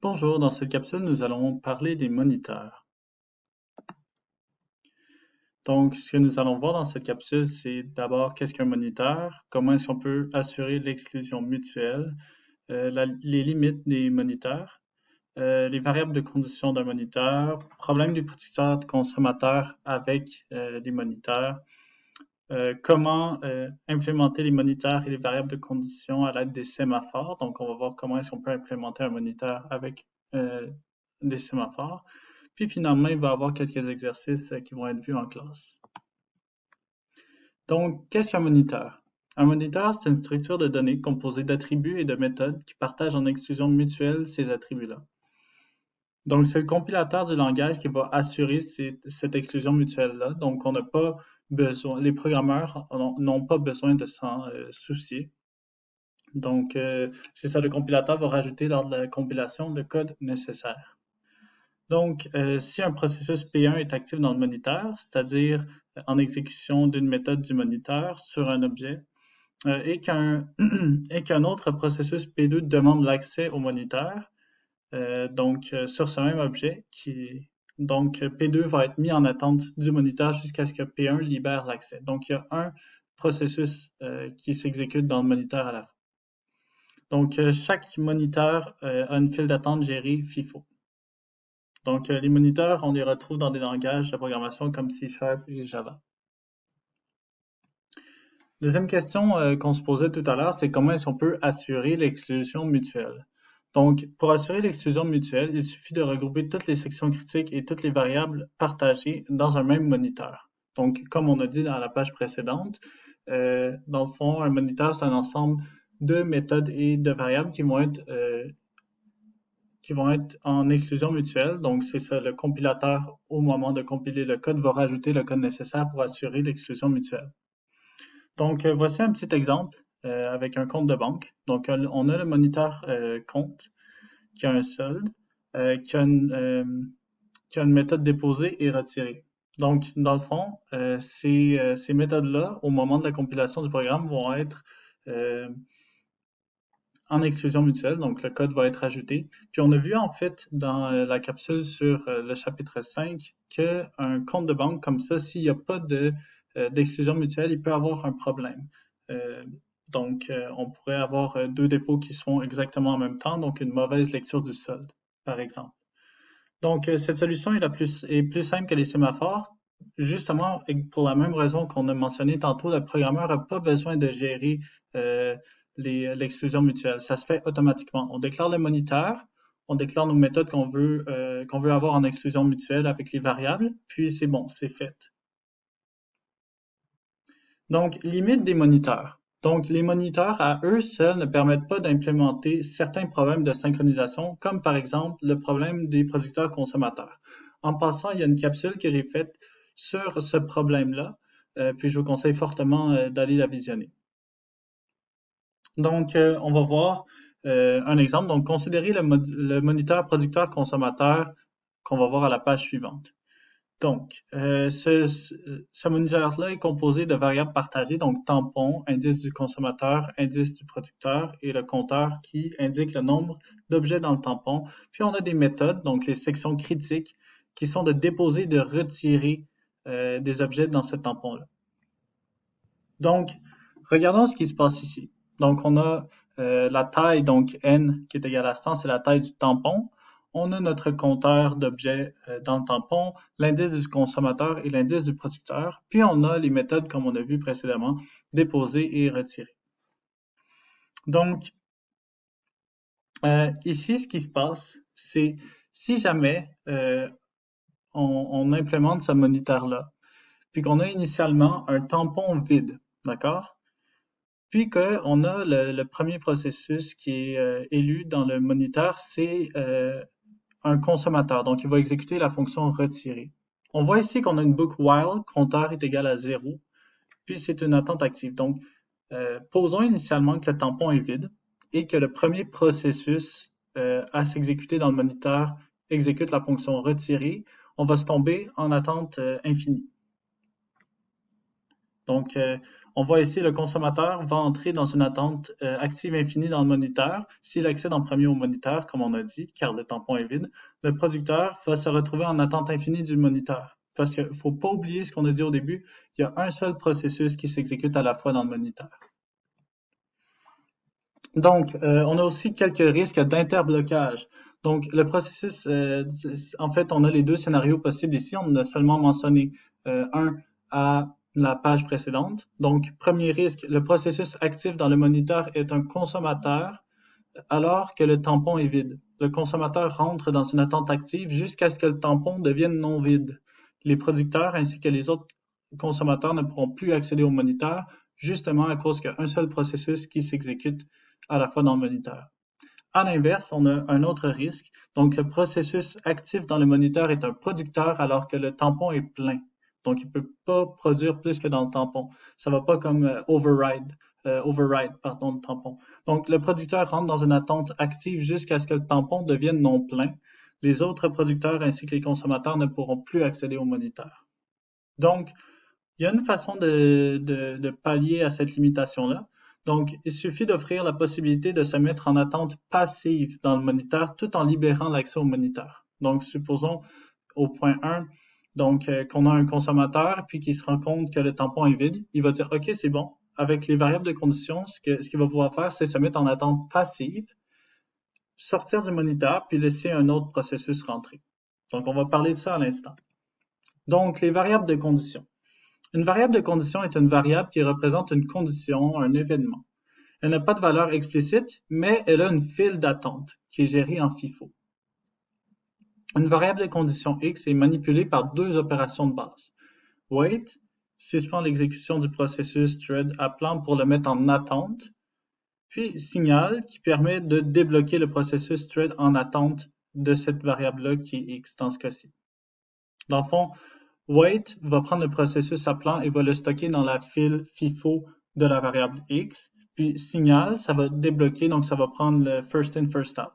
Bonjour, dans cette capsule, nous allons parler des moniteurs. Donc, ce que nous allons voir dans cette capsule, c'est d'abord qu'est-ce qu'un moniteur, comment est-ce qu'on peut assurer l'exclusion mutuelle, les limites des moniteurs, les variables de condition d'un moniteur, problème du producteur de consommateur avec des moniteurs, comment implémenter les moniteurs et les variables de condition à l'aide des sémaphores. Donc, on va voir comment est-ce qu'on peut implémenter un moniteur avec des sémaphores. Puis finalement, il va y avoir quelques exercices qui vont être vus en classe. Donc, qu'est-ce qu'un moniteur? Un moniteur, c'est une structure de données composée d'attributs et de méthodes qui partagent en exclusion mutuelle ces attributs-là. Donc, c'est le compilateur du langage qui va assurer cette exclusion mutuelle-là. Donc, on n'a pas besoin, les programmeurs n'ont pas besoin de s'en soucier. Donc, c'est ça, le compilateur va rajouter lors de la compilation le code nécessaire. Donc, si un processus P1 est actif dans le moniteur, c'est-à-dire en exécution d'une méthode du moniteur sur un objet, et qu'un autre processus P2 demande l'accès au moniteur, sur ce même objet, donc P2 va être mis en attente du moniteur jusqu'à ce que P1 libère l'accès. Donc, il y a un processus qui s'exécute dans le moniteur à la fois. Donc, chaque moniteur a une file d'attente gérée FIFO. Donc, les moniteurs, on les retrouve dans des langages de programmation comme C# et Java. Deuxième question qu'on se posait tout à l'heure, c'est comment est-ce qu'on peut assurer l'exclusion mutuelle. Donc, pour assurer l'exclusion mutuelle, il suffit de regrouper toutes les sections critiques et toutes les variables partagées dans un même moniteur. Donc, comme on a dit dans la page précédente, dans le fond, un moniteur, c'est un ensemble de méthodes et de variables qui vont être en exclusion mutuelle. Donc, c'est ça, le compilateur, au moment de compiler le code, va rajouter le code nécessaire pour assurer l'exclusion mutuelle. Donc, voici un petit exemple avec un compte de banque. Donc, on a le moniteur compte qui a un solde, qui a une méthode déposée et retirée. Donc, dans le fond, ces méthodes-là, au moment de la compilation du programme, vont être en exclusion mutuelle, donc le code va être ajouté. Puis on a vu en fait dans la capsule sur le chapitre 5 qu'un compte de banque comme ça, s'il n'y a pas d'exclusion mutuelle, il peut avoir un problème. On pourrait avoir deux dépôts qui se font exactement en même temps, donc une mauvaise lecture du solde, par exemple. Donc, cette solution est plus simple que les sémaphores, justement pour la même raison qu'on a mentionné tantôt, le programmeur n'a pas besoin de gérer l'exclusion mutuelle. Ça se fait automatiquement. On déclare le moniteur, on déclare nos méthodes qu'on veut avoir en exclusion mutuelle avec les variables, puis c'est bon, c'est fait. Donc, limite des moniteurs. Donc, les moniteurs à eux seuls ne permettent pas d'implémenter certains problèmes de synchronisation, comme par exemple le problème des producteurs consommateurs. En passant, il y a une capsule que j'ai faite sur ce problème-là, puis je vous conseille fortement d'aller la visionner. Donc, on va voir un exemple. Donc, considérez le moniteur producteur-consommateur qu'on va voir à la page suivante. Donc, ce moniteur-là est composé de variables partagées, donc tampon, indice du consommateur, indice du producteur et le compteur qui indique le nombre d'objets dans le tampon. Puis on a des méthodes, donc les sections critiques, qui sont de déposer et de retirer des objets dans ce tampon-là. Donc, regardons ce qui se passe ici. Donc, on a la taille, donc n qui est égale à 100, c'est la taille du tampon. On a notre compteur d'objets dans le tampon, l'indice du consommateur et l'indice du producteur. Puis, on a les méthodes, comme on a vu précédemment, déposer et retirer. Donc, ici, ce qui se passe, c'est si jamais on implémente ce moniteur-là, puis qu'on a initialement un tampon vide, d'accord? Puis qu'on a le premier processus qui est élu dans le moniteur, c'est un consommateur. Donc, il va exécuter la fonction retirer. On voit ici qu'on a une boucle while, compteur est égal à 0, puis c'est une attente active. Donc, posons initialement que le tampon est vide et que le premier processus à s'exécuter dans le moniteur exécute la fonction retirer. On va se tomber en attente infinie. Donc, On voit ici le consommateur va entrer dans une attente active infinie dans le moniteur. S'il accède en premier au moniteur, comme on a dit, car le tampon est vide, le producteur va se retrouver en attente infinie du moniteur. Parce qu'il ne faut pas oublier ce qu'on a dit au début, il y a un seul processus qui s'exécute à la fois dans le moniteur. Donc, on a aussi quelques risques d'interblocage. Donc, le processus, en fait, on a les deux scénarios possibles ici. On a seulement mentionné un à la page précédente. Donc, premier risque, le processus actif dans le moniteur est un consommateur alors que le tampon est vide. Le consommateur rentre dans une attente active jusqu'à ce que le tampon devienne non vide. Les producteurs ainsi que les autres consommateurs ne pourront plus accéder au moniteur, justement à cause qu'il y a un seul processus qui s'exécute à la fois dans le moniteur. À l'inverse, on a un autre risque. Donc, le processus actif dans le moniteur est un producteur alors que le tampon est plein. Donc, il ne peut pas produire plus que dans le tampon. Ça ne va pas comme override le tampon. Donc, le producteur rentre dans une attente active jusqu'à ce que le tampon devienne non plein. Les autres producteurs ainsi que les consommateurs ne pourront plus accéder au moniteur. Donc, il y a une façon de pallier à cette limitation-là. Donc, il suffit d'offrir la possibilité de se mettre en attente passive dans le moniteur tout en libérant l'accès au moniteur. Donc, supposons au point 1, donc qu'on a un consommateur puis qu'il se rend compte que le tampon est vide, il va dire OK, c'est bon. Avec les variables de condition, ce qu'il va pouvoir faire, c'est se mettre en attente passive, sortir du moniteur puis laisser un autre processus rentrer. Donc, on va parler de ça à l'instant. Donc, les variables de condition. Une variable de condition est une variable qui représente une condition, un événement. Elle n'a pas de valeur explicite, mais elle a une file d'attente qui est gérée en FIFO. Une variable de condition X est manipulée par deux opérations de base. Wait suspend l'exécution du processus thread appelant pour le mettre en attente, puis signal qui permet de débloquer le processus thread en attente de cette variable-là qui est X dans ce cas-ci. Dans le fond, wait va prendre le processus appelant et va le stocker dans la file FIFO de la variable X. Puis signal, ça va débloquer, donc ça va prendre le first in, first out.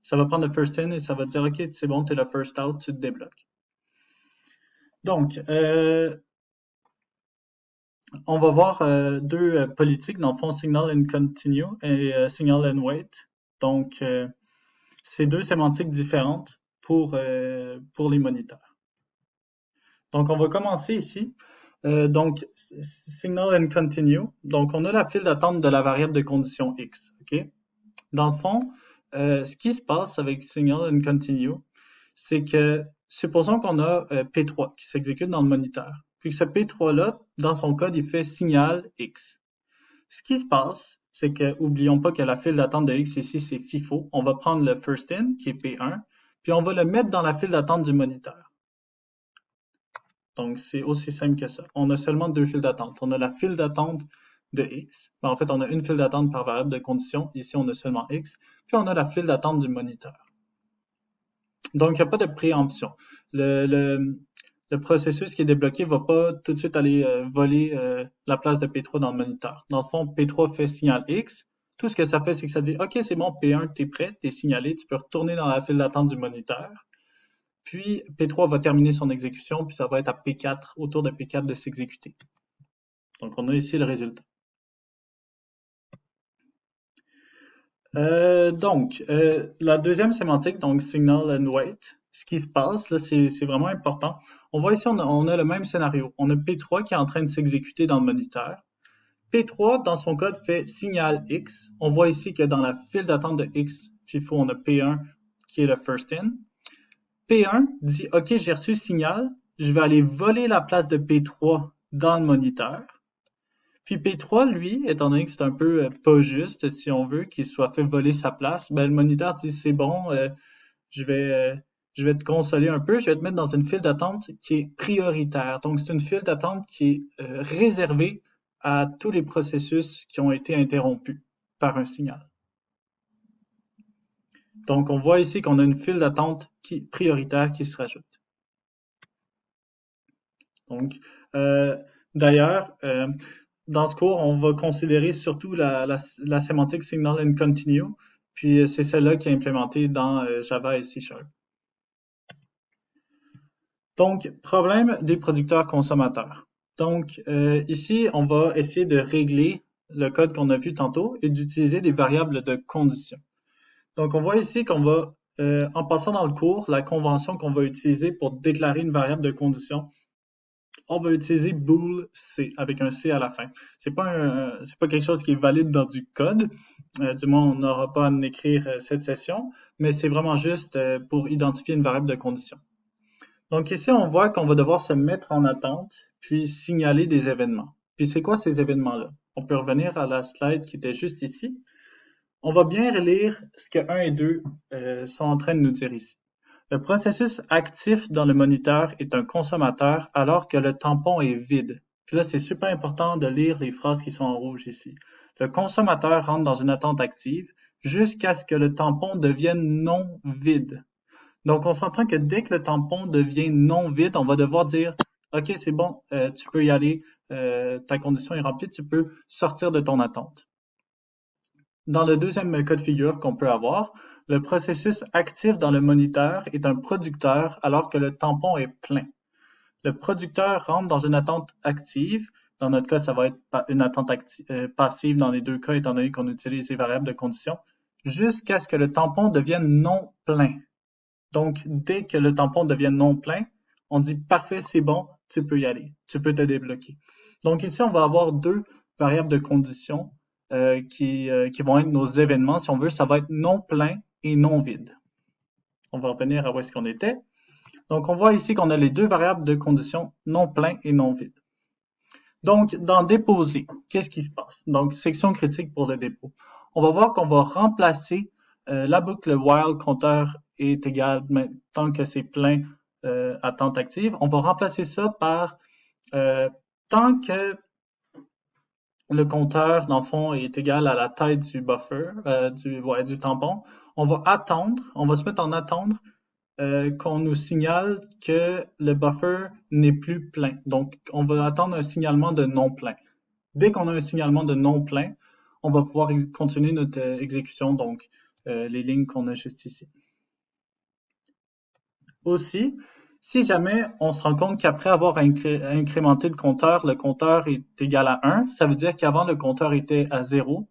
Ça va prendre le first in et ça va dire OK, c'est bon, tu es le first out, tu te débloques. Donc, on va voir deux politiques, dans le fond, signal and continue et signal and wait. Donc, c'est deux sémantiques différentes pour les moniteurs. Donc, on va commencer ici. Donc, signal and continue. Donc, on a la file d'attente de la variable de condition X. OK? Dans le fond, ce qui se passe avec signal and continue, c'est que supposons qu'on a P3 qui s'exécute dans le moniteur. Puis que ce P3-là, dans son code, il fait signal X. Ce qui se passe, c'est que, oublions pas que la file d'attente de X ici, c'est FIFO. On va prendre le first in, qui est P1, puis on va le mettre dans la file d'attente du moniteur. Donc, c'est aussi simple que ça. On a seulement deux files d'attente. On a la file d'attente de X. Ben, en fait, on a une file d'attente par variable de condition. Ici, on a seulement X. Puis, on a la file d'attente du moniteur. Donc, il n'y a pas de préemption. Le processus qui est débloqué ne va pas tout de suite aller voler la place de P3 dans le moniteur. Dans le fond, P3 fait signal X. Tout ce que ça fait, c'est que ça dit « OK, c'est bon, P1, tu es prêt, tu es signalé, tu peux retourner dans la file d'attente du moniteur. » Puis P3 va terminer son exécution, puis ça va être à P4, autour de P4 de s'exécuter. Donc, on a ici le résultat. La deuxième sémantique, donc signal and wait, ce qui se passe, là, c'est vraiment important. On voit ici, on a le même scénario. On a P3 qui est en train de s'exécuter dans le moniteur. P3, dans son code, fait signal X. On voit ici que dans la file d'attente de X, FIFO, on a P1 qui est le first in. P1 dit « OK, j'ai reçu signal, je vais aller voler la place de P3 dans le moniteur. » Puis P3, lui, étant donné que c'est un peu pas juste, si on veut, qu'il soit fait voler sa place, ben, le moniteur dit « C'est bon, je vais te consoler un peu, je vais te mettre dans une file d'attente qui est prioritaire. » Donc, c'est une file d'attente qui est réservée à tous les processus qui ont été interrompus par un signal. Donc, on voit ici qu'on a une file d'attente prioritaire qui se rajoute. Donc, d'ailleurs, dans ce cours, on va considérer surtout la sémantique signal and continue, puis c'est celle-là qui est implémentée dans Java et C#. Donc, problème des producteurs consommateurs. Donc, ici, on va essayer de régler le code qu'on a vu tantôt et d'utiliser des variables de condition. Donc, on voit ici qu'on va, en passant dans le cours, la convention qu'on va utiliser pour déclarer une variable de condition, on va utiliser bool C avec un C à la fin. C'est pas quelque chose qui est valide dans du code. Du moins, on n'aura pas à en écrire cette session, mais c'est vraiment juste pour identifier une variable de condition. Donc ici, on voit qu'on va devoir se mettre en attente, puis signaler des événements. Puis c'est quoi ces événements-là? On peut revenir à la slide qui était juste ici. On va bien relire ce que 1 et 2 sont en train de nous dire ici. Le processus actif dans le moniteur est un consommateur alors que le tampon est vide. Puis là, c'est super important de lire les phrases qui sont en rouge ici. Le consommateur rentre dans une attente active jusqu'à ce que le tampon devienne non vide. Donc, on s'entend que dès que le tampon devient non vide, on va devoir dire, OK, c'est bon, tu peux y aller, ta condition est remplie, tu peux sortir de ton attente. Dans le deuxième cas de figure qu'on peut avoir, le processus actif dans le moniteur est un producteur alors que le tampon est plein. Le producteur rentre dans une attente active. Dans notre cas, ça va être une attente passive dans les deux cas, étant donné qu'on utilise les variables de condition, jusqu'à ce que le tampon devienne non plein. Donc, dès que le tampon devienne non plein, on dit parfait, c'est bon, tu peux y aller, tu peux te débloquer. Donc ici, on va avoir deux variables de condition qui vont être nos événements. Si on veut, ça va être non plein et non vide. On va revenir à où est-ce qu'on était. Donc, on voit ici qu'on a les deux variables de condition non plein et non vide. Donc, dans déposer, qu'est-ce qui se passe? Donc, section critique pour le dépôt. On va voir qu'on va remplacer la boucle while compteur est égal tant que c'est plein attente active. On va remplacer ça par tant que le compteur, dans le fond, est égal à la taille du buffer, du tampon, on va attendre, on va se mettre en attendre qu'on nous signale que le buffer n'est plus plein. Donc, on va attendre un signalement de non plein. Dès qu'on a un signalement de non plein, on va pouvoir continuer notre exécution, donc les lignes qu'on a juste ici. Aussi, si jamais on se rend compte qu'après avoir incrémenté le compteur est égal à 1, ça veut dire qu'avant le compteur était à 0.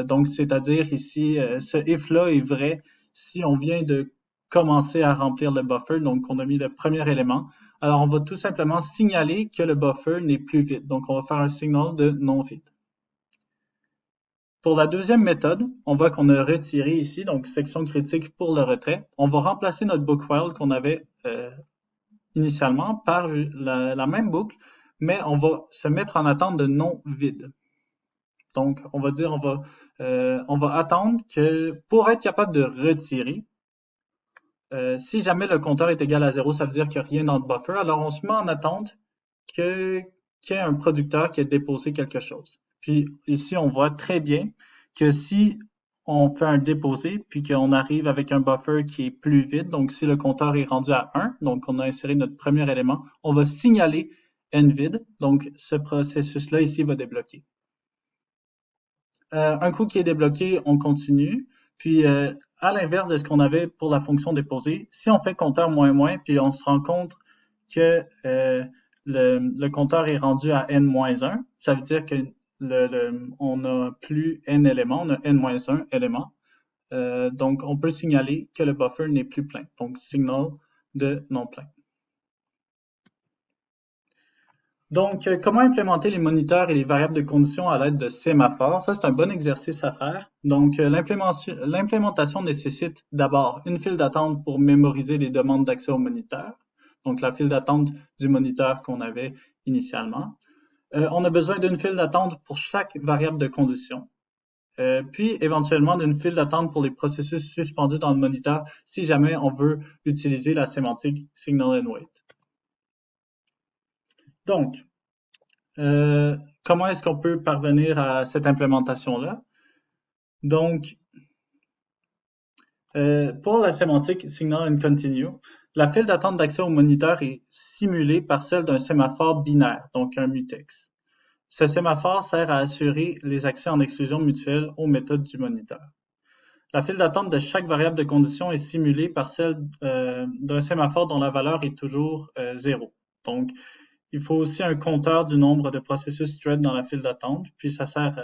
Donc, c'est-à-dire ici, ce if-là est vrai si on vient de commencer à remplir le buffer, donc on a mis le premier élément. Alors, on va tout simplement signaler que le buffer n'est plus vide. Donc, on va faire un signal de non vide. Pour la deuxième méthode, on voit qu'on a retiré ici, donc section critique pour le retrait. On va remplacer notre book while qu'on avait initialement par la même boucle, mais on va se mettre en attente de non vide. Donc, on va dire, on va attendre que pour être capable de retirer, si jamais le compteur est égal à 0, ça veut dire qu'il n'y a rien dans le buffer, alors on se met en attente qu'il y ait un producteur qui ait déposé quelque chose. Puis ici, on voit très bien que si on fait un déposé, puis qu'on arrive avec un buffer qui est plus vide, donc si le compteur est rendu à 1, donc on a inséré notre premier élément, on va signaler nVid, donc ce processus-là ici va débloquer. Un coup qui est débloqué, on continue, puis à l'inverse de ce qu'on avait pour la fonction déposée, si on fait compteur moins, puis on se rend compte que le compteur est rendu à n-1, ça veut dire que on n'a plus n éléments, on a n-1 éléments. Donc, on peut signaler que le buffer n'est plus plein. Donc, signal de non plein. Donc, comment implémenter les moniteurs et les variables de condition à l'aide de sémaphores? Ça, c'est un bon exercice à faire. Donc, l'implémentation nécessite d'abord une file d'attente pour mémoriser les demandes d'accès au moniteur. Donc, la file d'attente du moniteur qu'on avait initialement. On a besoin d'une file d'attente pour chaque variable de condition. Puis, éventuellement, d'une file d'attente pour les processus suspendus dans le moniteur si jamais on veut utiliser la sémantique signal and wait. Donc, comment est-ce qu'on peut parvenir à cette implémentation-là? Donc, pour la sémantique signal and continue, la file d'attente d'accès au moniteur est simulée par celle d'un sémaphore binaire, donc un mutex. Ce sémaphore sert à assurer les accès en exclusion mutuelle aux méthodes du moniteur. La file d'attente de chaque variable de condition est simulée par celle d'un sémaphore dont la valeur est toujours 0. Donc, il faut aussi un compteur du nombre de processus thread dans la file d'attente, puis ça sert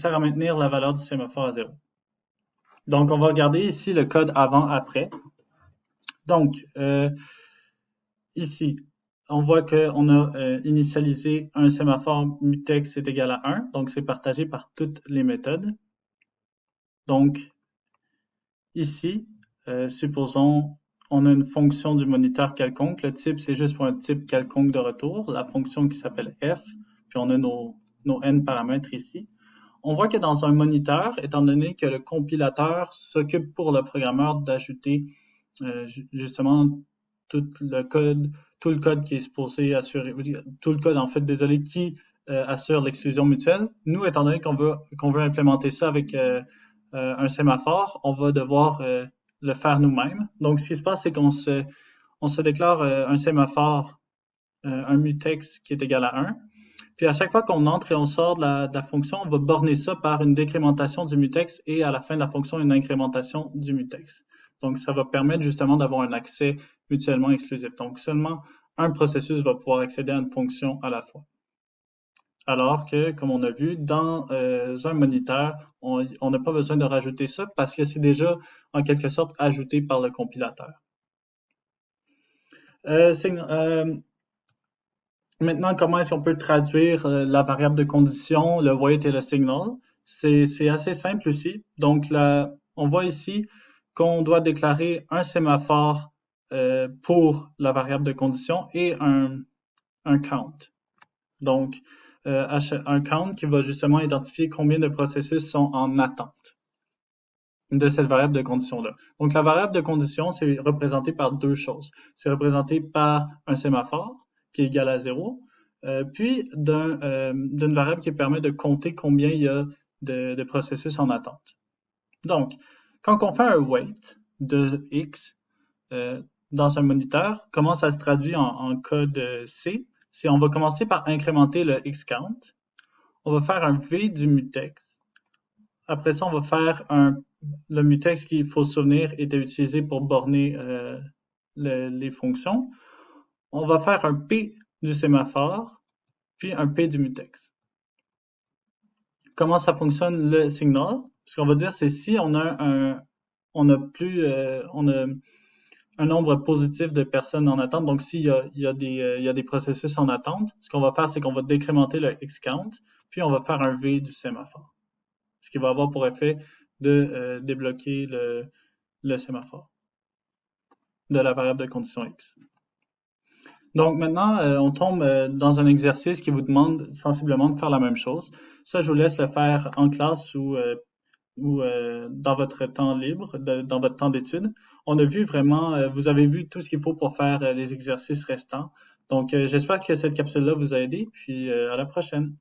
à maintenir la valeur du sémaphore à 0. Donc, on va regarder ici le code avant-après. Donc, ici, on voit qu'on a initialisé un sémaphore mutex est égal à 1, donc c'est partagé par toutes les méthodes. Donc, ici, supposons on a une fonction du moniteur quelconque. Le type, c'est juste pour un type quelconque de retour. La fonction qui s'appelle f, puis on a nos n paramètres ici. On voit que dans un moniteur, étant donné que le compilateur s'occupe pour le programmeur d'ajouter justement tout le code qui est supposé assurer, tout le code en fait, désolé, qui assure l'exclusion mutuelle. Nous, étant donné qu'on veut implémenter ça avec un sémaphore, on va devoir le faire nous-mêmes. Donc, ce qui se passe, c'est qu'on se déclare un sémaphore, un mutex qui est égal à 1. Puis à chaque fois qu'on entre et on sort de la fonction, on va borner ça par une décrémentation du mutex et à la fin de la fonction, une incrémentation du mutex. Donc, ça va permettre justement d'avoir un accès mutuellement exclusif. Donc, seulement un processus va pouvoir accéder à une fonction à la fois. Alors que, comme on a vu, dans un moniteur, on n'a pas besoin de rajouter ça parce que c'est déjà en quelque sorte ajouté par le compilateur. Maintenant, comment est-ce qu'on peut traduire la variable de condition, le wait et le signal? C'est assez simple aussi. Donc, là, on voit ici qu'on doit déclarer un sémaphore pour la variable de condition et un count. Donc, un count qui va justement identifier combien de processus sont en attente de cette variable de condition-là. Donc, la variable de condition, c'est représenté par deux choses. C'est représenté par un sémaphore qui est égal à 0, puis d'une variable qui permet de compter combien il y a de processus en attente. Donc, quand on fait un wait de x dans un moniteur, comment ça se traduit en code C? C'est on va commencer par incrémenter le xCount. On va faire un v du mutex. Après ça, on va faire le mutex qu'il faut se souvenir était utilisé pour borner les fonctions. On va faire un p du sémaphore, puis un p du mutex. Comment ça fonctionne le signal? Ce qu'on va dire, c'est si on a un nombre positif de personnes en attente, donc s'il y a des processus en attente, ce qu'on va faire, c'est qu'on va décrémenter le xCount, puis on va faire un v du sémaphore. Ce qui va avoir pour effet de débloquer le sémaphore de la variable de condition x. Donc maintenant, on tombe dans un exercice qui vous demande sensiblement de faire la même chose. Ça, je vous laisse le faire en classe ou dans votre temps libre, dans votre temps d'étude. On a vu vraiment, vous avez vu tout ce qu'il faut pour faire les exercices restants. Donc, j'espère que cette capsule-là vous a aidé, puis à la prochaine.